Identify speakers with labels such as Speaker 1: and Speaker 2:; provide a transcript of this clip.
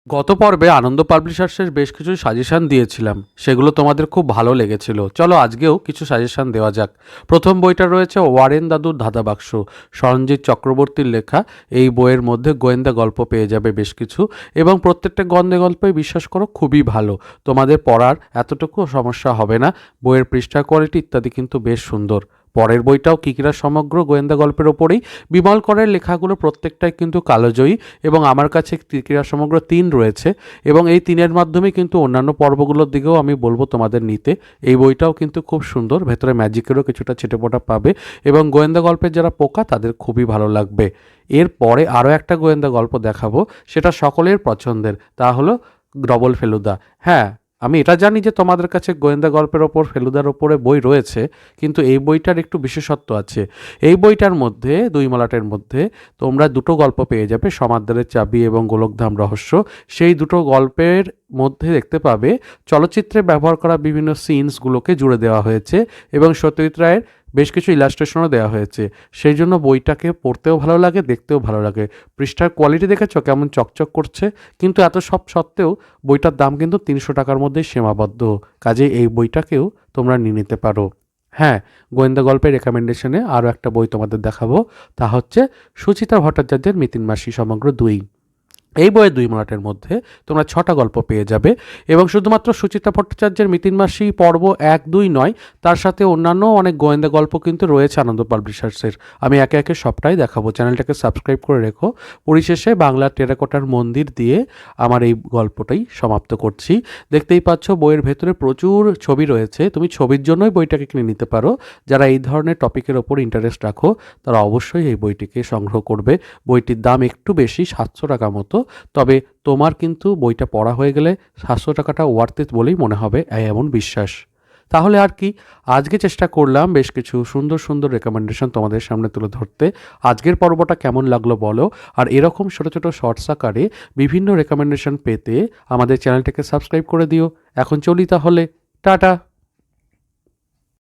Speaker 1: গত পর্বে আনন্দ পাবলিশার্সের বেশ কিছু সাজেশন দিয়েছিলাম, সেগুলো তোমাদের খুব ভালো লেগেছিল। চলো আজকেও কিছু সাজেশন দেওয়া যাক। প্রথম বইটা রয়েছে ওয়ারেন দাদুর ধাঁধা বাক্স, সরঞ্জিৎ চক্রবর্তীর লেখা। এই বইয়ের মধ্যে গোয়েন্দা গল্প পেয়ে যাবে বেশ কিছু, এবং প্রত্যেকটা গোয়েন্দা গল্পই বিশ্বাস করো খুবই ভালো। তোমাদের পড়ার এতটুকু সমস্যা হবে না। বইয়ের পৃষ্ঠা কোয়ালিটি ইত্যাদি কিন্তু বেশ সুন্দর। পরের বইটাও কিকিরা সমগ্র গোয়েন্দা গল্পের ওপরেই। বিমল করের লেখাগুলো প্রত্যেকটাই কিন্তু কালোজয়ী, এবং আমার কাছে কিকিরা সমগ্র 3 রয়েছে, এবং এই 3-এর মাধ্যমে কিন্তু অন্যান্য পর্বগুলোর দিকেও আমি বলবো তোমাদের নিতে। এই বইটাও কিন্তু খুব সুন্দর, ভেতরে ম্যাজিকেরও কিছুটা ছিটেফোঁটা পাবে, এবং গোয়েন্দা গল্পের যারা পোকা তাদের খুবই ভালো লাগবে। এরপরে আরও একটা গোয়েন্দা গল্প দেখাবো, সেটা সকলের পছন্দের, তা হলো ডবল ফেলুদা। হ্যাঁ, আমি এটা জানি যে তোমাদের কাছে গোয়েন্দা গল্পের ওপর, ফেলুদার ওপরে বই রয়েছে, কিন্তু এই বইটার একটু বিশেষত্ব আছে। এই বইটার মধ্যে, দুই মলাটের মধ্যে তোমরা দুটো গল্প পেয়ে যাবে, সমাদ্দারের চাবি এবং গোলকধাম রহস্য। সেই দুটো গল্পের মধ্যে দেখতে পাবে চলচ্চিত্রে ব্যবহার করা বিভিন্ন সিনসগুলোকে জুড়ে দেওয়া হয়েছে, এবং সত্যজিৎ রায়ের বেশ কিছু ইলাস্ট্রেশনও দেওয়া হয়েছে। সেই জন্য বইটাকে পড়তেও ভালো লাগে, দেখতেও ভালো লাগে। পৃষ্ঠার কোয়ালিটি দেখেছো কেমন চকচক করছে? কিন্তু এত সব সত্ত্বেও বইটার দাম কিন্তু 300 টাকার মধ্যেই সীমাবদ্ধ। কাজে এই বইটাকেও তোমরা নিয়ে নিতে পারো। হ্যাঁ, গোয়েন্দা গল্পের রেকমেন্ডেশনে আরও একটা বই তোমাদের দেখাবো, তা হচ্ছে সুচিত্রা ভট্টাচার্যের মিতিন মাসি সমগ্র 2। এই বইয়ের 2 মলাটের মধ্যে তোমরা 6টা গল্প পেয়ে যাবে, এবং শুধুমাত্র সুচিত্রা ভট্টাচার্যের মিতিন মাসি পর্ব 1-2 নয়, তার সাথে অন্যান্য অনেক গোয়েন্দা গল্প কিন্তু রয়েছে আনন্দ পাবলিশার্সের। আমি একে একে সবটাই দেখাবো, চ্যানেলটাকে সাবস্ক্রাইব করে রেখো। পরিশেষে বাংলার টেরাকোটার মন্দির দিয়ে আমার এই গল্পটাই সমাপ্ত করছি। দেখতেই পাচ্ছ বইয়ের ভেতরে প্রচুর ছবি রয়েছে, তুমি ছবির জন্যই বইটাকে কিনে নিতে পারো। যারা এই ধরনের টপিকের ওপর ইন্টারেস্ট রাখো তারা অবশ্যই এই বইটিকে সংগ্রহ করবে। বইটির দাম একটু বেশি, 700 টাকা মতো, তবে তোমার কিন্তু বইটা পড়া হয়ে গেলে 700 টাকাটা ওয়ার্থ ইট বলেই মনে হবে, এমন বিশ্বাস। তাহলে আর কি, আজকে চেষ্টা করলাম বেশ কিছু সুন্দর সুন্দর রেকমেন্ডেশন তোমাদের সামনে তুলে ধরতে। আজকের পর্বটা কেমন লাগলো বলো, আর এরকম ছোটো ছোটো শর্টস আকারে বিভিন্ন রেকমেন্ডেশন পেতে আমাদের চ্যানেলটাকে সাবস্ক্রাইব করে দিও। এখন চলি তাহলে, টাটা।